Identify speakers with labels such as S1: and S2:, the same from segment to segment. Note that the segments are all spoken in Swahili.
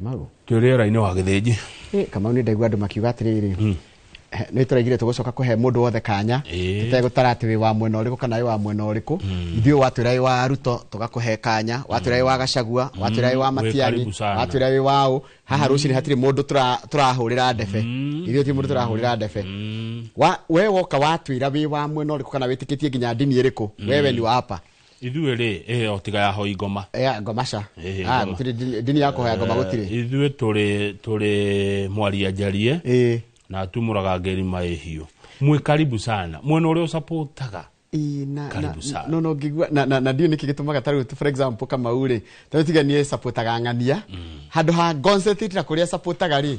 S1: Kamau.
S2: Tũrĩera-inĩ wa Gĩthĩnji.
S1: Kamau nĩ ndaigua andũ makiuga atĩrĩrĩ. Nĩ tũraigire tũgũcoka kũhe mũndũ wothe kanya. Tũtegũtara atĩ wĩ wa mwena ũrĩkũ kana wĩ wa mwena ũrĩkũ. Ithuĩ watwĩra wĩ wa Ruto tũgakũhe kanya, watwĩra wĩ wa Gachagua, watwĩra wĩ wa Matiang'i, watwĩra wĩ wa ũ. Haha rũciinĩ hatirĩ mũndũ tũrahũrĩra ndebe. Ithuĩ ti mũndũ tũrahũrĩra ndebe. We woka watwĩra wĩ wa mwena ũrĩkũ kana wĩtĩkĩtie nginya ndini ĩrĩkũ, wewe ni wapa.
S2: Ithuĩ rĩ otiga ya hoi ngoma.
S1: Ngomaca. Gũtirĩ ndini ya kũhoya ngoma gũtirĩ.
S2: Ithuĩ tũrĩ mwaria njarie. Na tumuraga ngeri maĩhiũ. Mwĩ karibu sana. Mwena ũrĩa ũsupportaga. Karibu sana.
S1: No ngigua na ndio niki gitumaga tarũ for example kama ure. Tawetiga nie supportaga ng'ania. Handũ ha concentrate na kũrĩa supportaga rĩ.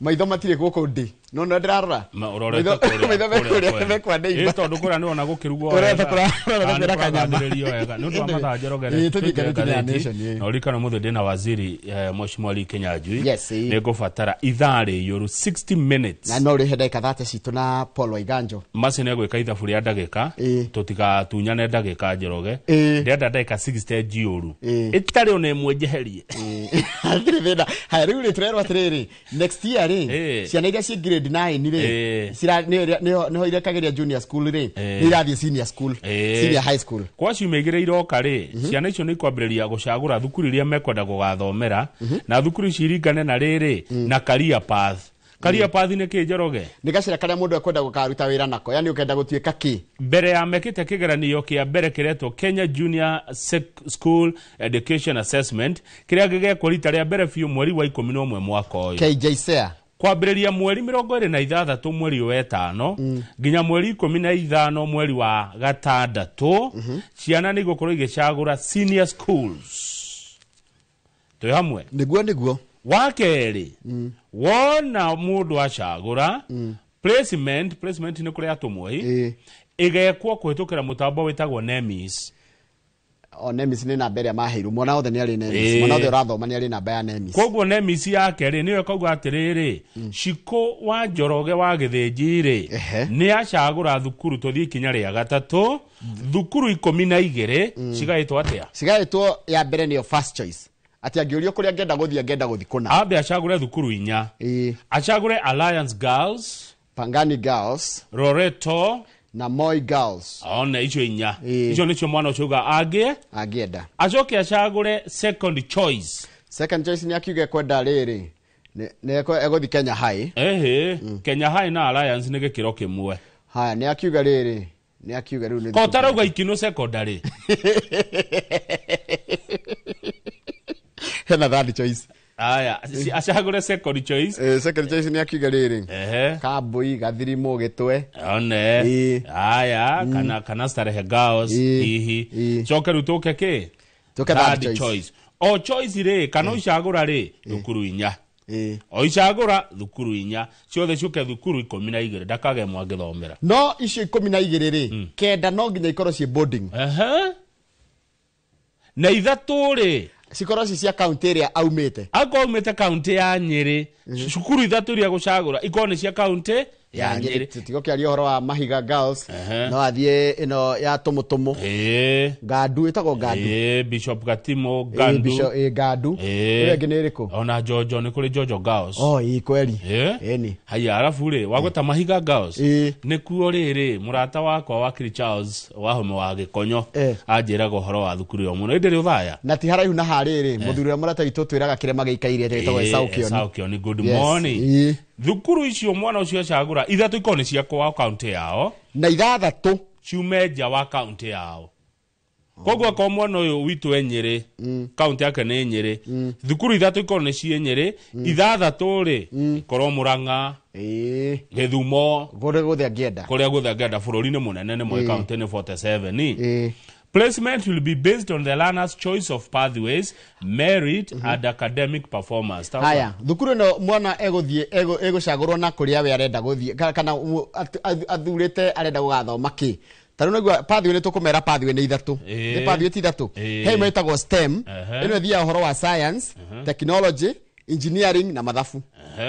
S1: Maitho matirĩ gũkũ ndi. No ndirarora.
S2: Maitho
S1: mekwa ndeiba.
S2: Tondũ kũrĩa nĩ ona gũkĩrugwo.
S1: Ũreta kũrĩa kanyama.
S2: Nĩ ũndũ wa mathaja rogere. Na ũrikana mũthĩ ndĩna waziri Mheshimiwa Lee Kinyanjui. Nĩ ngũbatara ithaa rĩiyũru 60 minutes.
S1: Na no rĩhe ndagĩka 30 citũ na Paul Waiganjo.
S2: Macini egwĩka ithabu rĩa ndagĩka. Tũtigatunyane ndagĩka Njoroge. Ndĩrenda ndagĩka 60 njiyũru. Ĩtarĩ ona ĩmwe njeherie.
S1: Hatirĩ thĩna. Haya rĩu rĩtũrerwo atĩrĩrĩ. Next year rĩ. Ciana iria ciĩ grade 9 rĩ. Nĩho irekagĩria junior school rĩ. Nĩ irathiĩ senior school. Senior high school.
S2: Kwa ciumia igĩrĩ iroka rĩ. Ciana icio nĩ ikwambĩrĩria gũcagũra thukuru iria mekwenda gũgathomera. Na thukuru ici iringane na rĩrĩ. Na career path. Career path nĩ kĩ Njoroge?
S1: Nĩ gacĩra karĩa mũndũ ekwenda gũkaruta wĩra nako. Yani ũkenda gũtuĩka kĩ?
S2: Mbere ya mekĩte kĩgeranio kĩa mbere kĩretwo Kenya Junior School Education Assessment. Kĩrĩa gĩgekwo rita rĩa mbere biũ mweri wa 11 mwaka ũyũ.
S1: KJSEA.
S2: Kwambĩrĩria mweri 26 mweri wa 5 nginya mweri 15 mweri wa 6 ciana nĩ igũkorwo igĩcagũra senior schools. Tũĩ hamwe?
S1: Nĩguo.
S2: Wa kerĩ wona mũndũ acagũra placement nĩ kũrĩa atũmwo igekwo kũhĩtũkĩra mũtambo wĩtagwo NEMIS.
S1: NEMIS nĩ namba ĩrĩa maheirwo mwana wothe nĩ arĩ NEMIS. Mwana wothe ũrathoma nĩ arĩ namba ya NEMIS.
S2: Koguo NEMIS yake rĩ nĩyo kauga atĩrĩrĩ Ciko wa Njoroge wa Gĩthĩnji rĩ nĩ acagũra thukuru tũthiĩ ikinya rĩa 3 thukuru 12 cigaĩtwo atĩa?
S1: Cigaĩtwo ya mbere nĩyo first choice. Ati angĩũrio kũrĩa ngenda gũthiĩ kũna.
S2: Ambe acagũre thukuru 4. Acagũre Alliance Girls,
S1: Pangani Girls,
S2: Loreto
S1: na Moi Girls.
S2: Ona icio 4. Icio nĩcio mwana ũcio uga
S1: angĩenda.
S2: Acoke acagũre second choice.
S1: Second choice nĩ akiuga kwenda rĩrĩ. Nĩ egũthi Kenya High.
S2: Kenya High na Alliance nĩ gĩkĩro kĩmwe.
S1: Haya nĩ akiuga rĩrĩ. Nĩ akiuga rĩu nĩ.
S2: Kotarauga ikino secondary.
S1: Hena third choice.
S2: Aya, acagũre second choice.
S1: Second choice nĩ akiuga rĩrĩ. Kambui, Gathirimu, Gĩtwe.
S2: One. Aya, kana Starehe Girls hihi. Coke rĩu tũke kĩ?
S1: Tũke third choice.
S2: O choice rĩ, kana ũcagũra rĩ, thukuru 4. O icagũra thukuru 4. Ciothe ciũke thukuru 12 ndakage mwangĩthomera.
S1: No icio 12 rĩ, kenda no nginya ikorwo ciĩ boarding.
S2: Na ithatũ rĩ
S1: cikorwo cia county ĩrĩa aumĩte.
S2: Aumĩte county ya Nyĩrĩ. Cukuru ithatũ iria gũcagũra ikorwo nĩ cia county ya Nyĩrĩ.
S1: Tũtigũkĩaria ũhoro wa Mahiga Girls. No athiĩ ĩno ya Tũmũtũmũ. Gandu ĩtagwo Gandu.
S2: Bishop Gatimo Gandu.
S1: Gandu. Ĩyo ĩngĩ nĩ ĩrĩkũ?
S2: Ona Jojo nĩ kũrĩ Jojo Girls.
S1: Kweli.
S2: Haya arabu rĩ wagweta Mahiga Girls. Nĩkuo rĩrĩ mũrata wakwa Wakiri Charles Wahome wa Gĩkonyo anjĩraga ũhoro wa thukuru yo mũno. Ĩndĩ ũthaya. Na
S1: ti haraihu na harĩrĩ mũthuri wa mũrata witũ twĩraga kĩrĩa magĩikaire gĩtagwo
S2: Saukioni. Good morning. Thukuru icio mwana ũcio acagũra ithatũ ikorwo nĩ cia kwa county yao
S1: na ithathatũ
S2: ciume nja wa county yao. Koguo kwa mwana ũyũ witũ Nyĩrĩ county yake nĩ Nyĩrĩ. Thukuru ithatũ ikorwo nĩ cie Nyĩrĩ, ithathatũ rĩ ikorwo Murang'a, Gĩthumo,
S1: kũrĩa guothe angĩenda
S2: bũrũri-inĩ mũnene nĩ Moi county nĩ 47. Placement will be based on the learner's choice of pathways, merit and academic performance.
S1: Haya, thukuru no mwana egũcagũrwo na kũrĩa we arenda gũthiĩ kana athurĩte arenda gũgathoma kĩ. Tarũ nĩguo pathway nĩ tũkũmera pathway nĩ ithatũ. Nĩ pathway ti ithatũ. He metagwo STEM. Ĩno ĩthiaga ũhoro wa science, technology, engineering na mathabu.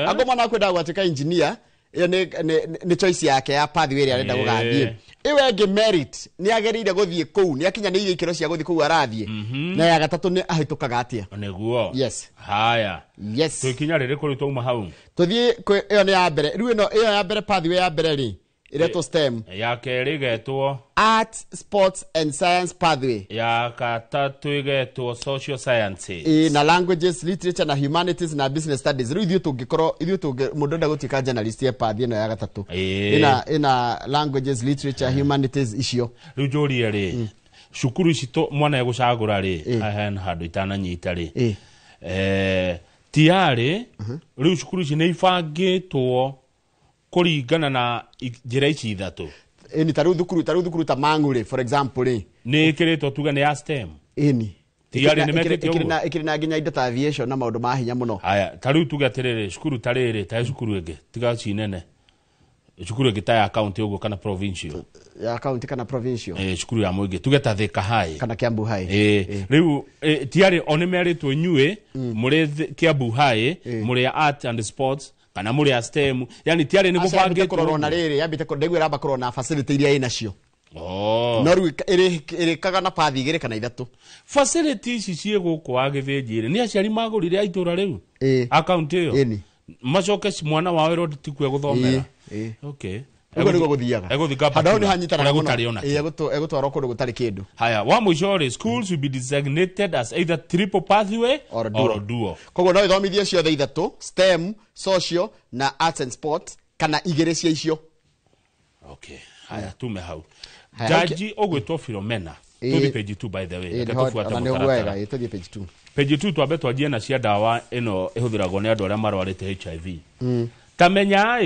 S1: Angũ mwana akwenda gũtuĩka engineer, iyo nĩ choice yake ya pathway ĩrĩa arenda gũgathiĩ. iwe nge merit ni agerire guthie kou ni akinya ni ile ikiro cia guthie kou arathie na ya gatatu ni ahitukaga atia
S2: neguo
S1: yes
S2: haya
S1: yes
S2: tukinya riri kuri tuma hau
S1: tuthie iyo ni ya mbere riu ino iyo ya mbere pathway ya mbere ri ireto STEM
S2: ya keri getwo
S1: Arts, Sports and Science pathway
S2: ya gatatu igetwo Social Sciences
S1: na Languages, Literature na Humanities na Business Studies riu ithuĩ tũngĩkorwo mũndũ enda gũtuĩka journalist ya pathway ino ya gatatu ina Languages, Literature, Humanities icio
S2: riu njũrie ri cukuru ici mwana egũcagũra ri ahena handũ itananyita ri tiari riu cukuru ici nĩ ibangĩtwo kuringana na njira ici ithatu
S1: ni taru thukuru ta Mang'ũrĩ for example ri
S2: ni kiritwo tuga ni ya STEM
S1: ni
S2: tiari ni metete ũguo
S1: ikirina nginya indo ta aviation na maũndũ ma hinya mũno
S2: haya taru tuga atiriri cukuru tariri ta cukuru ĩngĩ tiga cinene cukuru ĩngĩ ta ya county ũguo kana provincial
S1: ya county kana provincial
S2: cukuru ya mũingĩ tuge ta Thika High
S1: kana Kiambu High
S2: riu tiari one meritwo inyue muri Kiambu High muri Art and Sports kana muri ya STEM yani tiari ni gubangite
S1: kurorwo na riri yambite ndegwe ramba kurorwo na facility iria ina cio no riu iri kaga na pathi igire kana ithatu
S2: facilities cie guku agithĩnjĩrĩ ni aciari magũrire aitura riu account iyo macoke mwana wa wero tikwe guthomera okay
S1: ego nigo guthiaga hadaho ni hanyitana egutwarwo kundu gutari kindu
S2: haya wa mushore schools will be designated as either triple pathway or dual
S1: koguo no ithomithie ciothe ithatu STEM, social na arts and sports kana igire cia icio
S2: okay haya tume hau jaji ogwetwo Philomena tuthi page 2 by the way tufuata
S1: mutarata tuthi page 2
S2: page 2 twambe twajie na cia dawa ino ihuthiragwo ni andu aria marwarite HIV tamenya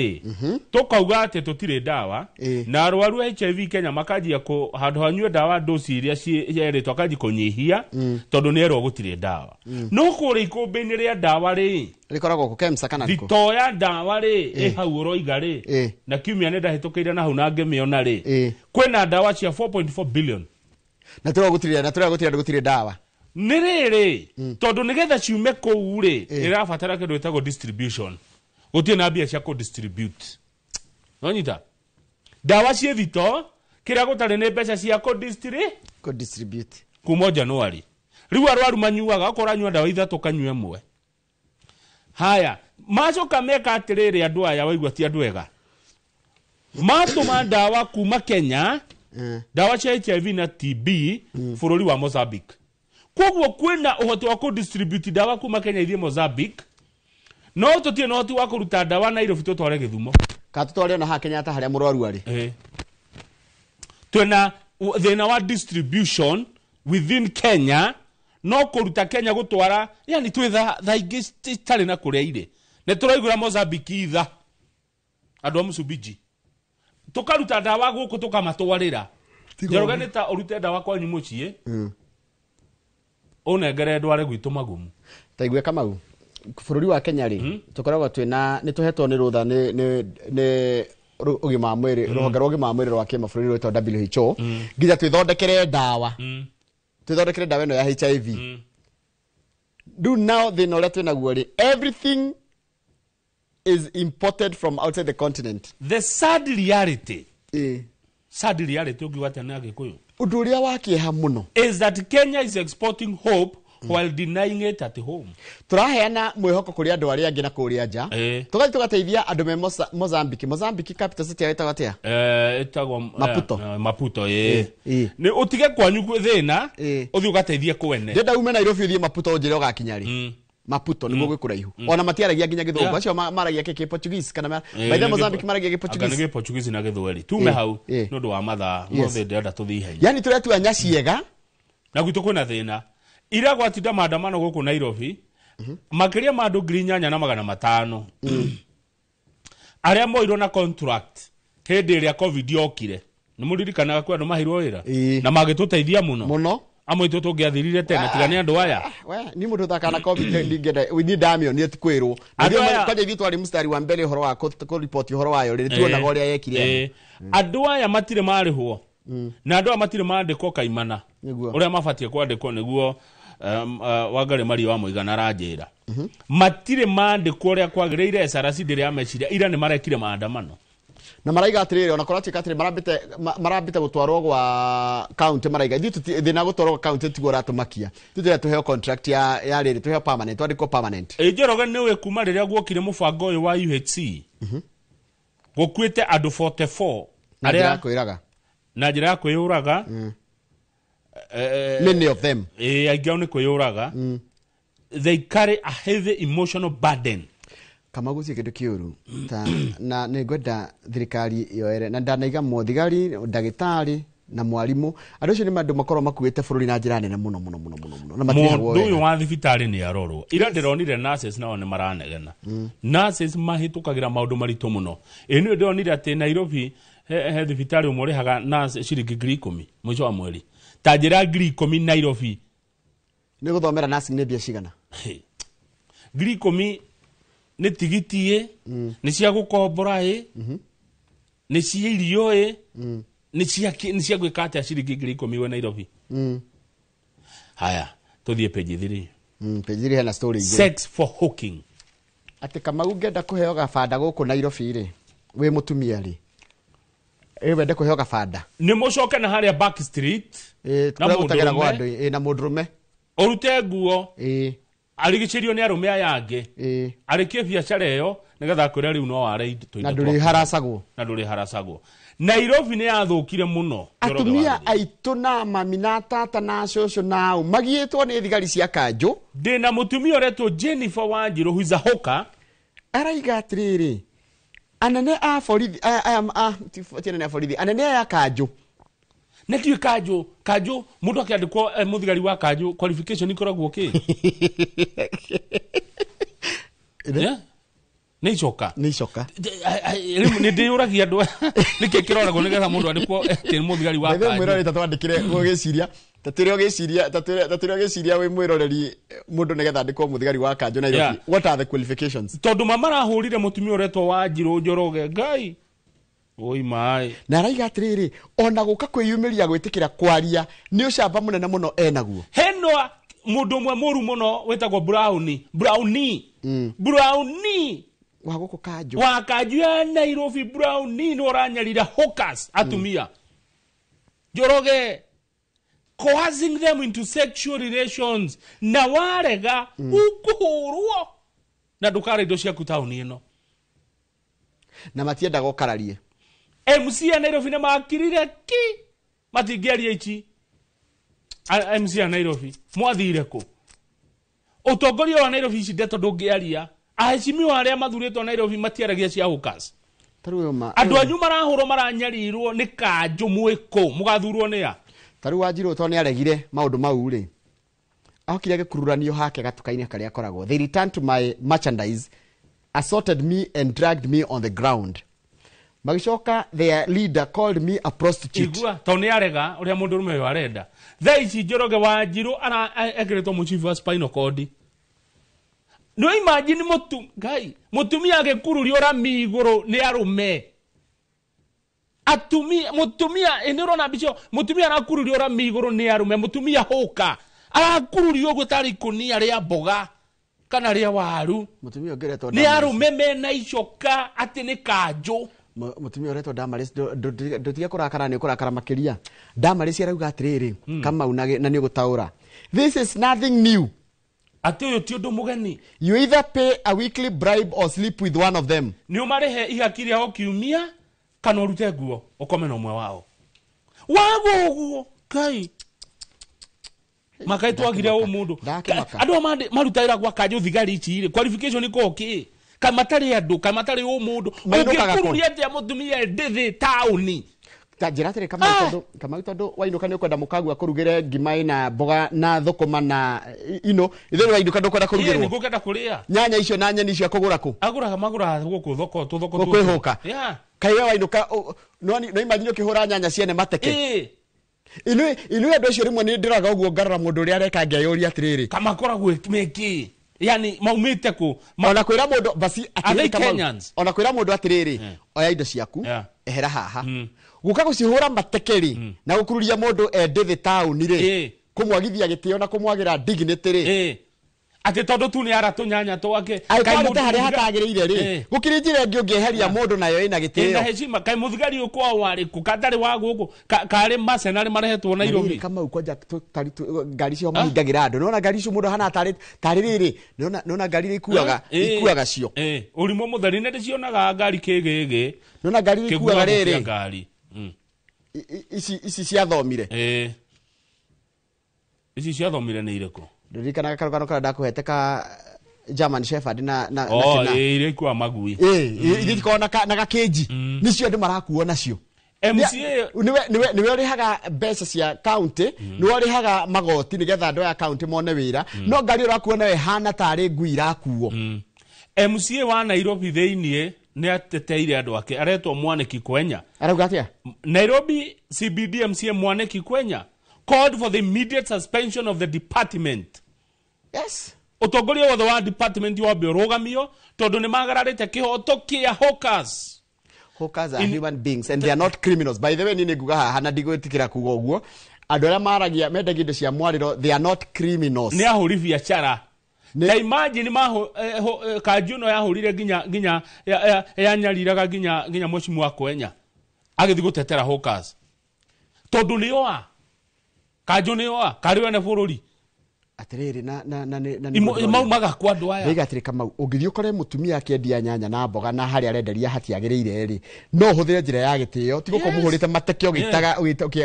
S2: tukauga ati tutire dawa na arwaru HIV Kenya makanjia ku handu hanyue dawa dosi iria cieritwo akanji kunyihia tondu ni erwo gutire dawa no kuri ikumbi-ini ria dawa ri
S1: rikoragwo ku KEMSA kana riko
S2: thitoya dawa ri hau uroiga ri na kiumia ni ndahitukiire na hau na ngemiona ri kwina dawa cia 4.4 billion
S1: na gutire dawa
S2: ni riri tondu nigetha ciume kou ri irabatara kindu gitagwo distribution gutie na bia cia ku distribute nonyita dawa cie thito kira gutari ni mbeca cia ku
S1: distribute
S2: kuma January riu arwaru manyuaga akora nyua dawa ithatu kanyue mwe haya macoka meka atiriri andu aya waigua ti andu ega matuma dawa kuma Kenya dawa cia HIV na TB bururi wa Mozambique koguo kwina uhoti wa ku distribute dawa kuma Kenya ithie Mozambique no tutie no ti wa kuruta dawa na Nairobi tutware Githumo
S1: ka tutware na ha Kenyatta haria murwaru ari
S2: twena thina wa distribution within Kenya no kuruta Kenya gutwara yani twitha thaingi tari na kuria ire ne turaigura Mozambique itha andu Msumbiji tukaruta dawa guku tukamatwarira Njoroge ta urute dawa kwa nyumuchie onegere ndware gwitu magumu
S1: taigwe Kamau bururi wa Kenya ri tukoragwo twina ni tuhetwo ni rutha ni ugima mwiri ruhonge rwa ugima mwiri rwa kimabũrũri rwetwo WHO nginya twithondekere dawa ino ya HIV do now they know that everything is imported from outside the continent.
S2: The sad reality ukiwata na Gikuyu
S1: undu uria wakieha muno
S2: is that Kenya is exporting hope while denying it at home.
S1: Turaheana mwihoko kuri andu aria angi na kuria nja tugathi tugateithia andu me Mozambique capital city yetagwo atia
S2: etagwo Maputo ni utige kwanyu kwithina uthi ugateithia kwene
S1: ndenda ume Nairobi uthie Maputo njire ugakinyari Maputo niguo gwikuraihu ona matiaragia nginya Githũngũ acio maragia ke Portuguese kana baitha Mozambique maragia ke Portuguese
S2: kana ke Portuguese na Githweri tume hau nundu wa mathaa mothe ndenda tuthihe
S1: yani turetua nyaciega
S2: na gwitu kwina thina ira gwatinda maandamano guku Nairobi makiria mandu 8,500 aria moirwo na contract hindi iria covid yokire ni muririkanaga kwa andu mahirwo wira na magituteithia muno amwe tungiathirire tena tigani andu aya
S1: ni mundu thakana covid ndigenda we need damio ni tukwirwo kwaje ithu twari mustari wa mbele horo wa ko report horo wayo ri tuonaga uria yekire
S2: andu aya matire marihwo na andu matire mandikwo kaimana uria mabatie kwandikwo niguo wagare mari wa muigana ranjira matire mandikwo uria kwagiriire SRC ndiri ameciria ira ni marekire maandamano
S1: na maraiga atiriri ona korati katiri marambite gutwarwo gwa county maraiga ithu thina gutwarwo gwa county tigo ratumakia tutire tuheo contract ya riri tuheo permanent twandiko permanent
S2: Njoroge niwe kuma riria gwokire mubango uyu wa UHC gukwite andu 44
S1: aria kwiraga
S2: na njira ya kwiyuraga
S1: many of them
S2: aingiao ni kwiyuraga they carry a heavy emotional burden
S1: kama gucie kindu kiuru ta na ningwenda thirikari yoere na ndanaiga mothigari ndagitari na mwalimu andu cio ni mandu makorwo makuite bururi na njira nene muno na
S2: matiragwo uyu wa thibitari ni arorwo ira ndironire nurses nao ni maranegena nurses mahitukagira maundu marito muno ni ndionire ati Nairobi he thibitari umurihaga nurse ciringi 10,000 mwisho wa mweri ta njira 10,000 Nairobi
S1: ni guthomera nursing ni bia cigana
S2: 10,000 ni tigitie ni cia gukombora ni cia irio ni cia gwika atia ciringi 10,000 we Nairobi haya tuthie page 3
S1: page 3 hena story
S2: sex for hooking
S1: ati kama ungenda kuheo gabanda guku Nairobi ri we mutumia ri wende kuheo gabanda
S2: ni mucoke na haria back street
S1: na mutagera gwa andu na mudrume
S2: orute nguo arigichirio ni arume aya angi arikie biacara iyo nigetha kwira riu no ware indo
S1: na nduri
S2: haracagwo Nairobi ni yathukire muno
S1: atumia aitu na mami na tata na coco nao magiitwo ni thigari cia kanju
S2: ndina mutumia uretwo Jennifer Wanjiru who is a hawker
S1: araiga atiriri anene a borithi tiene a borithi anene ya kanju
S2: neti kanju mundu akiandikwo muthigari wa kanju qualification ikoragwo okay ni coka ni ndiuragia andu niki kiroragwo nigetha mundu andikwo ti muthigari wa kanju
S1: mwirori tatwandikire gugiciria taturi ogiciria we mwiroreri mundu nigetha andikwo muthigari wa kanju Nairobi what are the qualifications
S2: tondu marahurire mutumia uretwo Wanjiru Njoroge ngai oi mai
S1: na raiga atiriri ona guka kwiyumiria gwitikira kwaria ni ucamba munene muno enaguo
S2: heno mundu mwe muru muno wetagwo Brownie
S1: wa guku kanju
S2: wa kanju ya Nairobi Brownie no ranyarira hawkers atumia Njoroge coercing them into sexual relations na warega ukuhurwo na ndukare indo ciaku tauni ino
S1: na matienda gokararie
S2: MC ya Nairobi na makirire ki matingiaria ichi MC ya Nairobi mwathire ku utongoria wa Nairobi ici ndeto ndungiaria aheshimiwa aria mathuritwo Nairobi matiaragia cia hawkers andu anyu marahurwo maranyarirwo ni kanju mwiko mugathurwo ni a
S1: taru Wanjiru to ni aregire maundu mau ri akire gikururanio hake gatukaine karia akoragwo they returned to my merchandise assaulted me and dragged me on the ground magicoka their leader called me a prostitute
S2: igua to ni arega uria mundu rume yo arenda thaici Njoroge Wanjiru ana ekiretwo muchiva spinal cord no imagine mutumia agikururio rami iguru ni arume mutumia enero bicho mutumia arakururio rami iguru ni arume mutumia hoka arakururio gutari kunia ria mboga kana ria waru
S1: mutumia ongeretwo
S2: ni arume mena icoka ati ni kanju
S1: mutumia oretwo Damaris ndotiga kurakara ni kurakara makiria Damaris arauga atiriri kama unage na ni gutaura this is nothing new
S2: ati uyu ti undu mugeni
S1: you either pay a weekly bribe or sleep with one of them
S2: ni umarehe ihakiria ho kiumia kana urute nguo ukome na umwe wao waguo kai makai twagira o mundu andu marutaira gwa kanju thigari ici qualification iko okay kamatari andu kamatari o mundu ukikururia atia mutumia ndithi tauni
S1: tajira tere kama itondo wainuka ni kwenda mukagu akurugire ngima na mboga na thukuma na ithe wainuka ndo kwenda kurugirwo
S2: ni gukenda kuria
S1: nyanya icio na nyeni icio akugura ku
S2: magura guku thoko
S1: kwihuka kai wainuka no imagine ukihura nyanya ciene mateke inu andu acio rimwe ni ndiraga uguo ngarora mundu uri areka ngiayuria atiriri
S2: kama koragwo meki yani maumite ku
S1: ona kwira mundu basi
S2: atiriri kama
S1: ona kwira mundu atiriri oya indo ciaku ehera haha guka gucihura matekeri na gukururia mundu endithi tauni ri kumwagithia gitio na kumwagira dignity ri
S2: ati tondu tu ni ara tunyanya twake
S1: ai ta haria hatagirire ri gukirinjire ngi ungeheria mundu nayo ina gitio
S2: ina heshima kai muthigari ukwa wari ku katari wa guku kari masenari marehetwo Nairobi
S1: kama ukoja ngari cio mahingagira andu nona ngari cio mundu hana tari riri nona ngari ikuaga cio
S2: urimo muthari ne cionaga ngari kigigi
S1: nona ngari ikuaga riri
S2: ngari
S1: ici ciathomire
S2: ici ciathomire ni iriko
S1: ndirikana karugano kana ndakuheteka German Shepherd na
S2: ile kwa magui
S1: igiko na gakeji nicio andu marakuo nacio
S2: MCA
S1: niwe urihaga mbeca cia county niwe urihaga magoti nigetha andu ya county mone wira no ngari urakuo nawe hana tari ngui irakuo
S2: MCA wa Nairobi theinie ni ateteire andu ake aretwo Mwaniki Kwenya
S1: arauga atia
S2: Nairobi CBD MCA Mwaniki Kwenya called for the immediate suspension of the department.
S1: Yes.
S2: Utongoria wothe wa department wa biorogamio tondu ni magararite kihoto kia hawkers.
S1: Hawkers are human beings and they are not criminals. By the way, nini nguga hana ndigwitikira kuga uguo. Andu aria maragia mendagia indo cia mwariro, they are not criminals.
S2: Ni ahuri biashara. Na imagine Kajuno yahurire ginya yanyariraga ginya Mheshimiwa wa Kwenya. Agithi gutetera hawkers. Tondu ni oa Kajuno kariwe na bururi
S1: atiriri na
S2: mau magakwa andu aya
S1: biga atiri kama ungithii ukore mutumia akendia nyanya na mboga na hari arenderia hatiagirire ri no huthire njira ya gitio tiguko muhurite matekio gitaga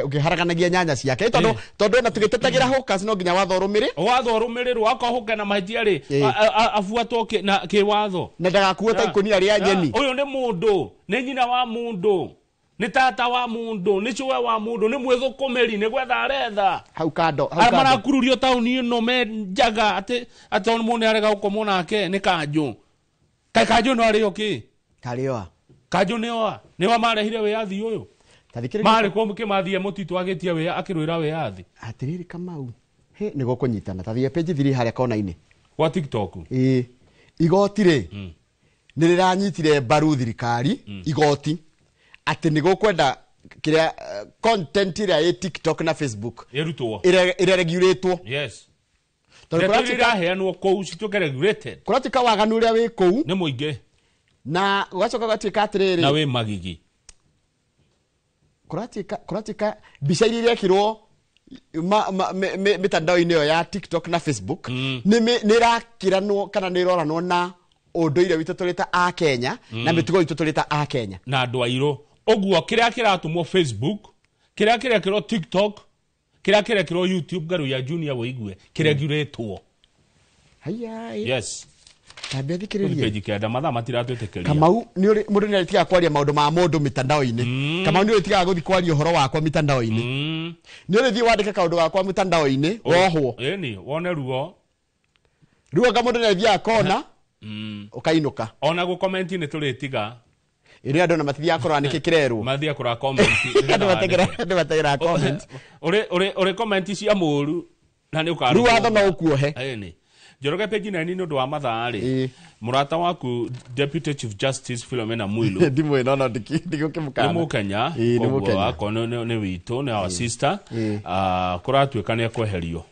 S1: ukiharaganagia nyanya ciake tondu na tugitetagira hawkers no nginya watho rumirirwo akohuka na mahijia ri
S2: afuatwo na kiwatho
S1: na ndagakuota ikonia ria nyeni
S2: uyu ni mundu ni nyina wa mundu ni tata wa mundu ni chuwe wa mundu ni mwithukumiri ni gwetha aretha
S1: hau kando
S2: marakururio tauni ino me njaga ati on mundu arega gukomwo nake ni Kanju Kanju no ari oki
S1: tarioa
S2: Kanju ni wa marehire wiathi uyu mari ko kimathie mutitu agitie we akirwira wiathi
S1: atiriri Kamau he ni gukunyitana tathie page 3 haria kona-ini
S2: wa TikTok
S1: igoti ri ni riranyitire mbaru thirikari igoti ati ni gukwenda kiria content ira ya TikTok na Facebook
S2: irutwo
S1: iregulatwo
S2: yes tondu kuratika heanwo kou cituke regulated
S1: kuratika waganu uria wi kou
S2: ni muingi
S1: na ugacoka gatika atiriri
S2: na wi magigi
S1: kuratika bica iria irekirwo mitandao-ini ya TikTok na Facebook ni rakiranwo kana ni roranwo na unduire witu turita a Kenya na mitugo witu turita a Kenya
S2: na andu airo oguo kiria kiratumwo Facebook kiria kirekirwo TikTok kiria kirekirwo YouTube garu ya Junior Woigwe kiregulatwo
S1: haya
S2: yes
S1: tabe thikiririe
S2: page kiada matha matiratwetekeria
S1: Kamau ni mundu ni aritiga kwaria maundu ma mundu mitandao-ini Kamau ni aritiga guthi kwaria uhoro wakwa mitandao-ini ni urithi wandike kaundu gakwa mitandao-ini wohwo
S2: ni wone ruo
S1: mundu ni arithia kona ukainuka
S2: ona gu comment ni turitiga
S1: iri andu na matithia korwa niki kirerwo
S2: mathia kura comment
S1: andu bategera comment
S2: uri comment cia muru na ni ukaru
S1: ruatho no ukuohe
S2: ni Njoroge page 9 ni ndu wa mathari murata waku Deputy Chief Justice Philomena Mwilu
S1: ndimwe no ndikimukana
S2: ni Mukenya ni Mukenya ni witu ni our sister kuratuika ni ekweherio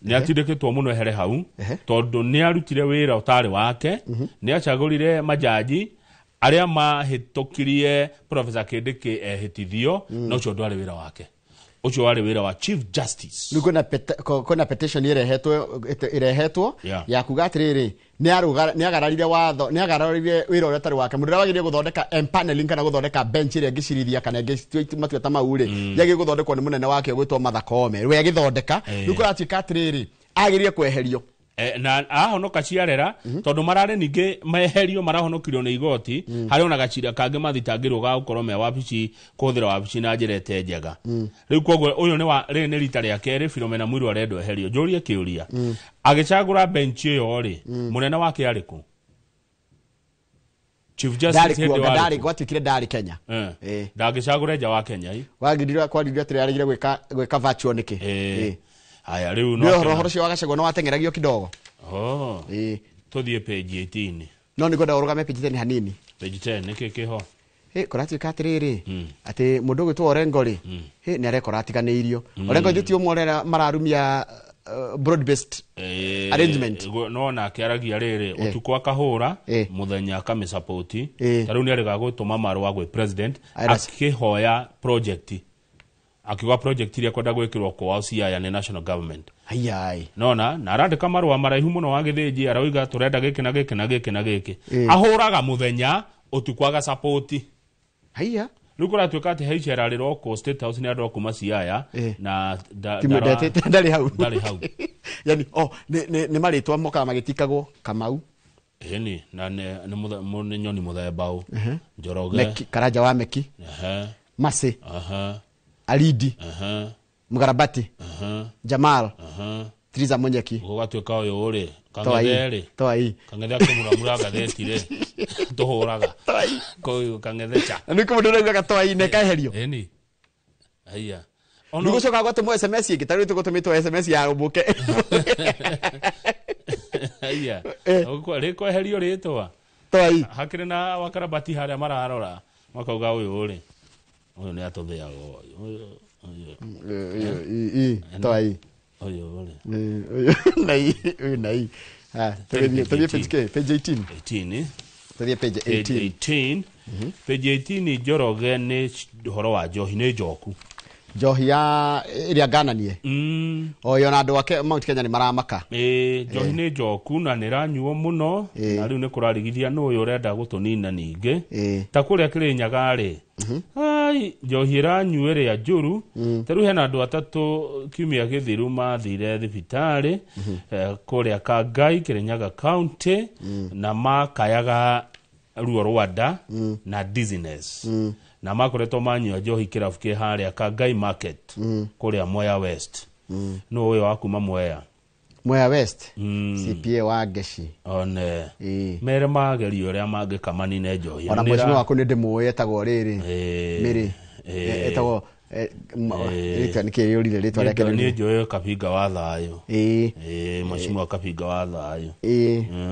S2: ni atindikitwo muno ehere hau tondu ni arutire wira utari wake ni achagurire majaji aria mahitukirie Professor Kindiki ehitithio no ucio ndwari wira wake ucio wari wira wa Chief Justice
S1: kuna petition irehetwo ya kuga atiriri ni agararire watho ni agararire wira uria tari wake mundu wagire guthondeka empaneling kana guthondeka bench iria ngicirithia kana matua ta mauri yagi guthondekwo ni munene wake gwitwo Martha Koome we agithondeka nuko atika atiriri agirie kweherio
S2: na ahonoka ciarera tondu marare ninge meherio marahonokirio ni igoti hari ona gacira kange mathitangirwo ga gukorwo me wabici kuthira wabici na njirete njega riu koguo uyu ni wa ni rita ria keri Philomena Mwilu arendo eherio njurie kiuria agicagura bench iyo ri munene wake ariku Chief Justice
S1: ndari gwatikire ndari Kenya
S2: ndagicagura nja wa Kenya
S1: wagirirwa kwaririo atiri arigire gwika virtual niki
S2: aya riu no
S1: rohoro cio wagacegwo no watengeragio kidogo
S2: tuthie page 18
S1: no ni goda urugame page 10 hanini
S2: page 10 niki kiho
S1: kuratuika atiriri ati mundu gwitwo Orengo ri ni arekora atiganeirio Orengo njuti umorera mararumia broad based arrangement
S2: no na kiaragia riri utukwa kahura muthenya kame support taru ni ariga gutuma marwa gwe president akihoya project akiwa project ile kwenda gwikirwo kwa Siaya ni national government
S1: ayai
S2: nona na arandika marwa maraihu muno wagithiji arauga turenda giki na giki na giki na giki ahuraga muthenya utukwaga support
S1: haya
S2: Lukura tuikati heichera riro ko State House ni andro kuma Siaya na
S1: ndari hau yani ni maritwa moka magitikagwo Kamau
S2: ni na ni nyoni muthebao Njoroge
S1: Karanja wa Meki Mase Alidi Mugarabati Jamal Triza Munyeki
S2: gugatuika uyu uri kangetheri kangethe kumuramura gathetire tuhuraga ko kangethecha
S1: ni kumudura gatoi ne kaherio
S2: ni haya
S1: Nugo coka gwatumwo SMS iki tari tugutumitwo SMS ya rubuke
S2: haya uko riko herio ritwa
S1: toi
S2: hakire na wakarabati haria mararora makauga uyu uri uyu ni atuthia
S1: toi
S2: uyu
S1: nai todie page 18 todie page
S2: 18 page 18 Njoroge ni horo wa njohi ni njoku
S1: njohi ya iria gananie oyo na andu ake Mount Kenya ni maramaka
S2: njohi ni njoku na ni ranyuo muno na riu ni kurarigithia no uyu urenda gutunina ninge ta kuria Kirinyaga ri ai njohi ranyuo ria njuru taru hena andu atatu kiumia githiru mathire thibitari kuria Kangai Kirinyaga County na makayaga ruo rwanda na dizziness na makoretwo manyua njohi kirafu ki haria Kangai Market kuria Mwea West no uyu akuma Mwea
S1: West CPA wa Geshi
S2: one mere magerio ria mangikamani njohi
S1: ona mweshimo wako ni ndimuye etagwo riri miri etagwo rita nikiri urire rita reke
S2: ni njoyo Kabinga wa thayo mweshimo Kabinga wa thayo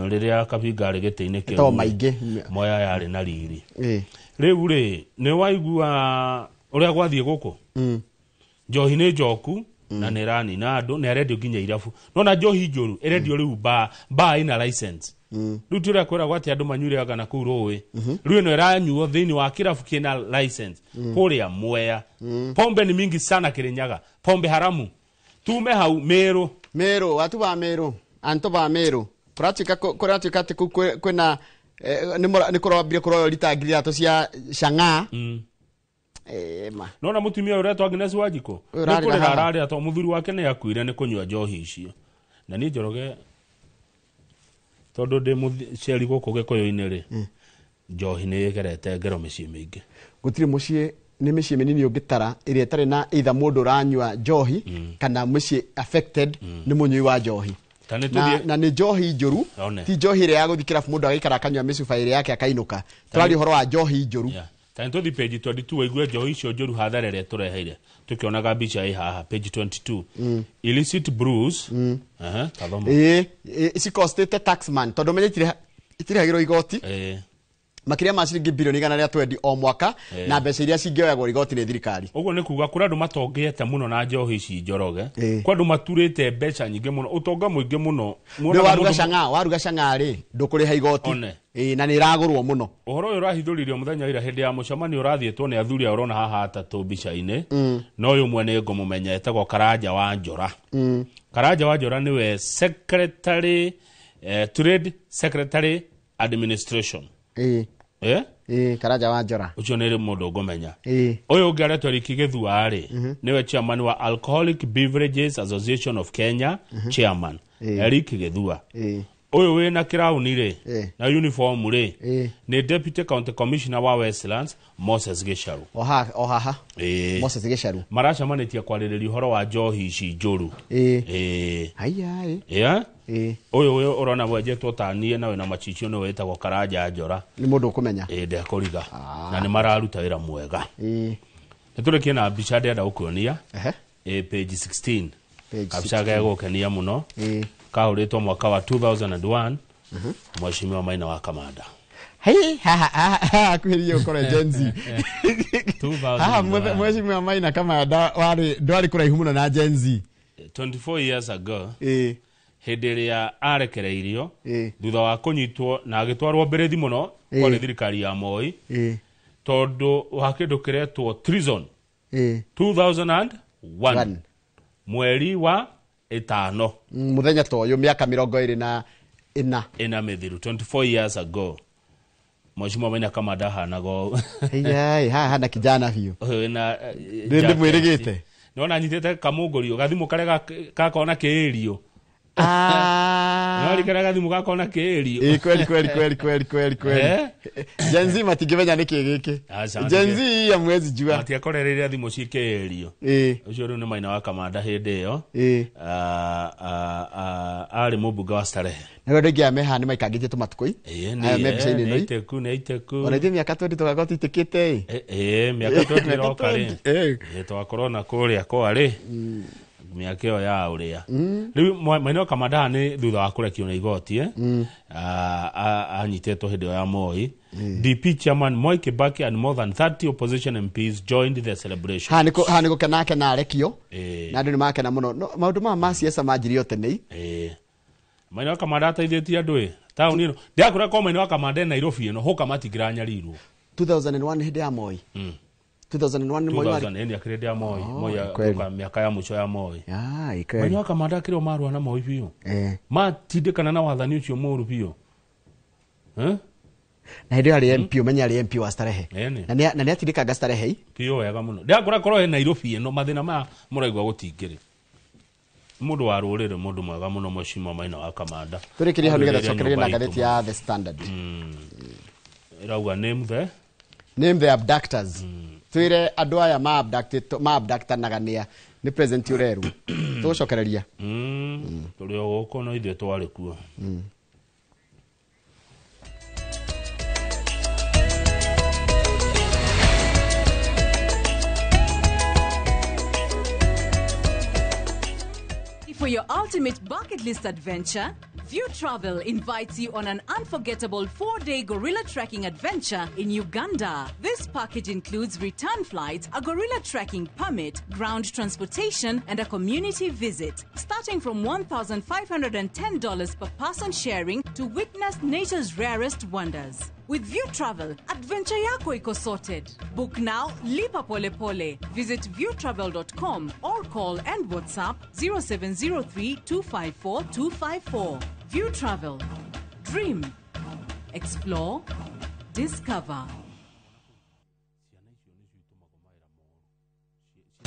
S2: riria Kabinga ari giteine ke
S1: to maingi
S2: Mwea yari na riri riu ri ni waigua uria gwathie guku njohi ni njoku na ni rani na andu ni aredio ginya irafu no na njohi njuru eredio riu ba ina license riu tira kwera gwati andu manyure aga na ku ruwi riu no iranyuo thiini wa kirafu kina license kuria Mwea pombe ni mingi sana Kirinyaga pombe haramu tume hau Meru
S1: watu ba Meru anto ba Meru kuratuika ati kwena ni kurobire kuroyo litagiri ato cia Shanga
S2: no na mutumia uretwa Agnes Wajiko ni kurira arari ato muthuri wake ni akuire ni kunywa njohi icio na ni Njoroge todo de muceri goko Gikuyu-ini ri njohi ni igerete ngero micii mingi
S1: gutiri mucii ni micii minini ungitara iria tari na either mundu ranywa njohi kana mucii affected ni munyui wa njohi na ni njohi njuru ti njohi ria guthikira mundu agaikara akanywa micuba iri yake akainuka twari horo wa njohi njuru
S2: tanto di page 22 waigua njohi icio njuru hatharere tureheire tukionaga mbica ĩ haha page 22 illicit brews kathoma
S1: isi costete taxman tondu menyitire itirehagirwo igoti makiria ma ciringi bilioni 120 o mwaka na mbeca iria cingioyagwo igoti ni thirikari
S2: uguo ni kuga kuri andu matongeete muno na njohi ici Njoroge kwa andu maturite mbeca nyingi muno utonga muingi muno
S1: waruga Shanga ri ndukuriha igoti na ni iragurwo muno
S2: uhoro uyu urahithuririo muthenya ira hindi ya mucemanio urathietwo ni athuri urona haha atatu mbica-ini no uyu mwe ni ngumumenya etagwo Karanja wa Njora Karanja wa Njora niwe secretary trade secretary administration
S1: Karanja wa Njora
S2: ucio ni mundu ngumenya uyu ungi aretwo Riki Githua ri niwe chairman wa Alcoholic Beverages Association of Kenya chairman Riki Githua uyu wina kirauni ri na uniform ri ni deputy county commissioner wa Westlands Moses Gisharu
S1: ohaha Moses Gisharu
S2: maracamanitie kwaririria uhoro wa njohi ici njuru uyu urona wenjetwo tanie na wina macicio ni wetagwo Karanja Njora
S1: ni mundu ukumenya
S2: ndekuriga na ni mararuta wira mwega niturikie na mbica ndenda gukuonia page 16 kabica gegukenia muno kahuritwo mwaka wa 2001 Mheshimiwa Maina wa Kamanda
S1: kuhiria ukore Gen Z Mheshimiwa Maina Kamanda ndwari kuraihu muno na Gen Z
S2: 24 years ago
S1: ĩ
S2: hĩndĩ ĩrĩa arekereirio thutha wa kũnyitwo na agĩtwarwo mberethi mũno kwa thirikari ya Moi tondũ wa kĩndũ kĩretwo treason 2001 mweri wa 5
S1: mũthenya ta ũyũ mĩaka 24
S2: ina mithiru 24 years ago Mheshimiwa Maina Kamanda hanago
S1: hana kijana biũ
S2: na
S1: ndĩ mwĩrĩgĩte
S2: nona nyitĩte kamũngũrio gathimũ karĩa gakona kĩĩrio nori karĩa gathimũ gakona kĩĩrio
S1: kweli Gen Z matingĩmenya nĩkĩ gĩkĩ Gen Z ya mwezi jua
S2: matiakorereire thimũ cikĩĩrio ũcio rĩu nĩ Maina wa Kamanda hĩndĩ ĩyo arĩ mũmbunge wa Starehe
S1: na rĩu ndĩ ameha nĩ maikangĩtie tũmatukũ
S2: nĩ iteku
S1: ona ithuĩ mĩaka 20 tũgakorwo tũitĩkĩte
S2: mĩaka 20 iroka rĩ twakorwo na kũrĩa kwarĩ mĩaka ĩyo ya ũrĩa rĩu Maina wa Kamanda nĩ thutha wa kũrekio na igoti anyitetwo hĩndĩ ĩyo ya Moi DP chairman Moi Kibaki and more than 30 opposition MPs joined the celebration.
S1: Ha nĩ gũkenake na arekio na andũ nĩ makena mũno maũndũ ma siasa manjirio tene
S2: Maina wa Kamanda ateithĩtie andũ taũni ĩno ndiakũra kwa Maina wa Kamanda Nairobi ĩno hoka matingĩranyarirwo
S1: 2001 hĩndĩ ya Moi 2001 ni Moi
S2: ni akirende ya Moi Moi ya miaka ya mwisho ya Moi Maina wa Kamanda akirwo marwa na Moi biyo matindikana na wathani ucio mũru biyo
S1: na hĩndĩ arĩ MP umenya arĩ MP wa Starehe na nĩ atindikanga Starehe
S2: biyo wega mũno ndiakũra korwo Nairobi ĩno mathina ma mũraigwa gũtingĩrĩ mũndũ wa rũrĩrĩ mũndũ mwega mũno Mheshimiwa Maina wa Kamanda
S1: tũrĩkĩrie hau nĩgetha cokererie na ngathĩti ya The Standard
S2: irauga
S1: name the abductors twire andũ aya ma abductanagania ni president Ureru tũcokereria
S2: tũrĩ o gũkũ no ithuĩ twarĩ kuo
S3: For your ultimate bucket list adventure, View Travel invites you on an unforgettable 4-day gorilla trekking adventure in Uganda. This package includes return flights, a gorilla trekking permit, ground transportation, and a community visit. Starting from $1,510 per person sharing to witness nature's rarest wonders. With View Travel, adventure yako iko sorted. Book now, lipa pole pole. Visit viewtravel.com or call and WhatsApp 0703 254 254. View Travel. Dream. Explore. Discover.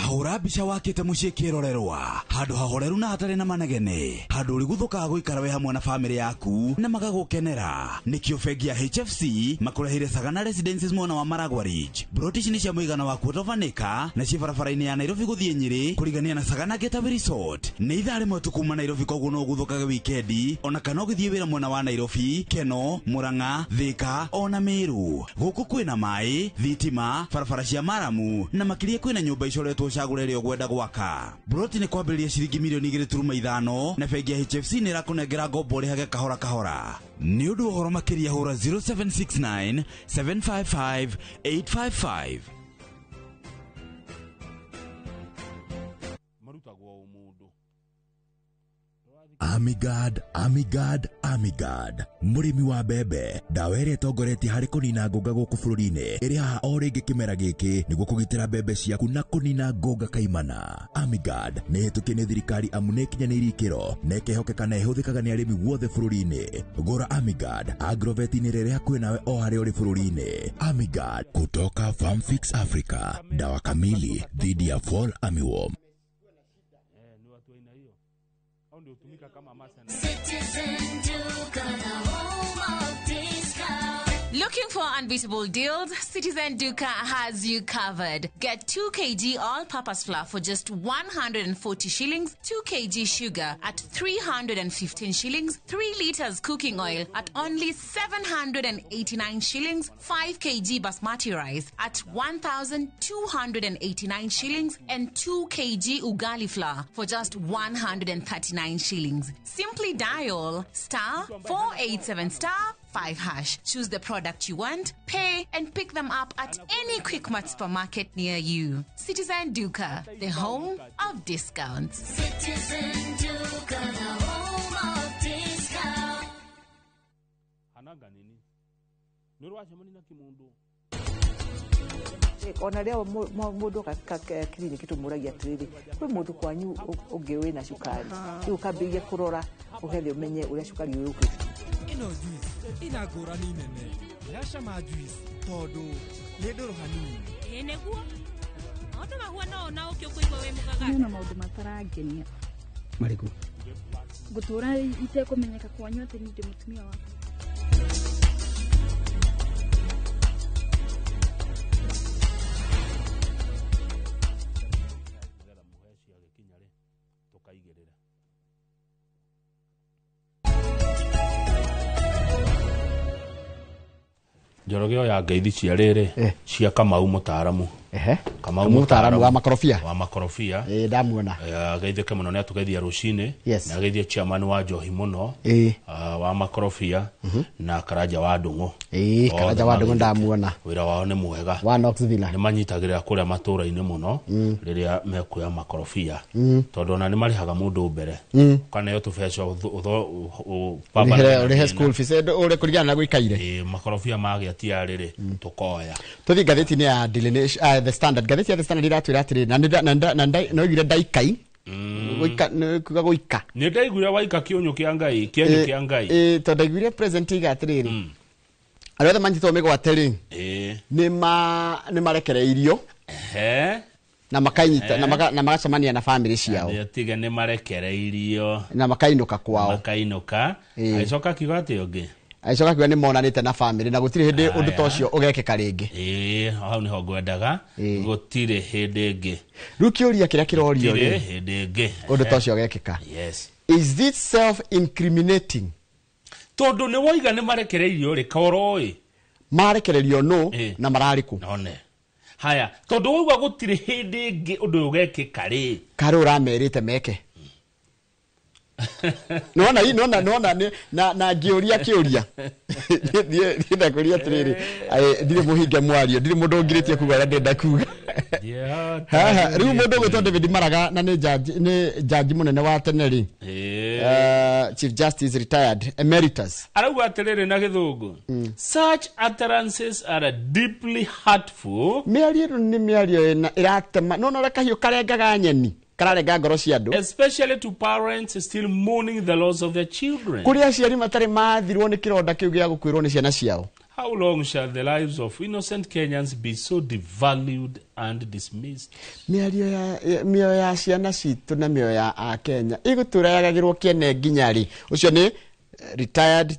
S4: Hora bicha wakite mucie kirorerwa handu hahoreru na hatari na manegene handu uri guthuka guikara we hamwe na family yaku na magagukenera nikio fegi ya HFC makurehire Sagana Residences mona wa Maragwa Ridge brotish ni cia muigana wa kwetovanika na cibarabara-ini ya Nairobi guthie Nyeri kurigania na Sagana Getaway Resort ni ithaa rimwe tukuma Nairobi koguo no guthukaga weekendi ona kana githie wira mona wa Nairobi Keno Murang'a Thika ona Meru guku kwina mai thitima barabara cia maramu na makirie kwina nyumba icoretwo cagurere ogwenda gwaka broti ni kwambĩrĩria ciringi milioni 2.5 na bengi ya HFC ni irakunengera ngombo rĩhage kahora kahora ni ũndũ ũhoro makĩria hũra 0769 755 855
S2: marutagwo ũmũndũ
S5: Amigad murimi wa bebe dawa ĩrĩa ĩtongoretie harĩ kũnina ngũnga gũkũ bũrũri-inĩ ĩrĩ haha o rĩngĩ kĩmera gĩkĩ nĩguo kũgitĩra bebe ciaku na kũnina ngũnga kaimana. Amigad nĩ ĩhetũkie nĩ thirikari amu nĩ ĩkinyanĩirie ikĩro na ĩkehokeka na ĩhũthĩkaga nĩ arĩmi wothe bũrũri-inĩ. Gũra Amigad agrovet-inĩ ĩrĩa hakuhĩ nawe o harĩa ũrĩ bũrũri-inĩ. Amigad kutoka Farm Fix Africa, dawa kamili dhidi ya fall armyworm.
S6: Looking for unbeatable deals? Citizen Duka has you covered. Get 2 kg all-purpose flour for just 140 shillings, 2 kg sugar at 315 shillings, 3 liters cooking oil at only 789 shillings, 5 kg basmati rice at 1,289 shillings, and 2 kg ugali flour for just 139 shillings. Simply dial *487 #5#. Choose the product you want, pay, and pick them up at any Quickmart supermarket near you. Citizen Duka, the home of discounts.
S7: Citizen Duka, the home of discounts.
S2: Hanaga nini? Nurwa chamani na kimundu.
S8: Ona leo mundu kliniki tumuragia atiriri kwi mundu kwanyu ungiwe na cukari riu kambirie kurora ugethe umenye uria cukari uyu ukite
S9: ino juice ina ngurani nene iracama juice tondu ni nduru hanini
S10: neguo auto mahua no na ukio kuigwa we mugaga
S11: na maundu matarangenia
S1: mariku
S11: gutura ite kumenyeka kwanyu ati ni ndi mutumia wako
S2: Njoroge ya ngeithi cia riri cia Kamau Mutaramu.
S1: Kamau Mutaramu wa makorofia.
S2: Wa makorofia.
S1: Ndamuona.
S2: Geithike muno ni atugeithia rucine na geithia chairman wa Njohi muno. Wa makorofia na Karaja wa Ndungu.
S1: Karaja wa Ndungu ndamuona.
S2: Wira wao ni mwega.
S1: Wa Knoxville.
S2: Ni manyitagirira kuria matura-ini muno riria mekuya makorofia. Tondu na ni marihaga mundu mbere. Kana yo tufeca
S1: urihe school fees uri kurigana na guikaire.
S2: Makorofia magiatia riri tukoya.
S1: Tuthi gatheti-ini ya Daily Nation, The Standard, gatheti ya The Standard iratwira atiri na no igire ndaikai kuga guika
S2: ni ndaiguire waika kionyo kia ngai kionyo kia ngai
S1: to ndaiguire president igatiriri arothe manjito migwateri ni marekereirio na makainyita na magacemania na family ciao
S2: ndio tiga ni marekereirio
S1: na makainuka kwao
S2: makainuka aicoka kiuga ati ungi
S1: aicoka kiuga ni monanite na family na gutire hindi undu tocio ugekeka ringi
S2: hau ni ho ngwendaga gutire hindi ingi
S1: riu kiuria kiria kirorio
S2: ri hindi ingi
S1: undu tocio ugekeka
S2: yes
S1: is this self incriminating
S2: tondu ni woiga ni marekereirio ri koroi
S1: marekereirio no na marariku
S2: none haya tondu woiga gutire hindi ingi undu ugekeka ri
S1: kari uramerite meke nona na giuria kiuria ndira kuria tiriri ndire muhinge mwario ndire mundu ngiritie kuga ndenda kuga riu mundu gwitwo David Maraga na ni judge munene wa teneri Chief Justice retired emeritus
S2: arauga atiriri na githungu such utterances are deeply hurtful
S1: miario ni miario iratema nona reka hiyo karengaga nyeni kararenga ngoro cia andu
S2: especially to parents still mourning the loss of their children
S1: kuria aciari matari mathirwo ni kironda kiu gia gukwirwo ni ciana ciao.
S2: How long shall the lives of innocent Kenyans be so devalued and dismissed?
S1: Mioyo ya ciana citu na mioyo ya a Kenya iguturayagirwo kiene nginyari ucio ni retired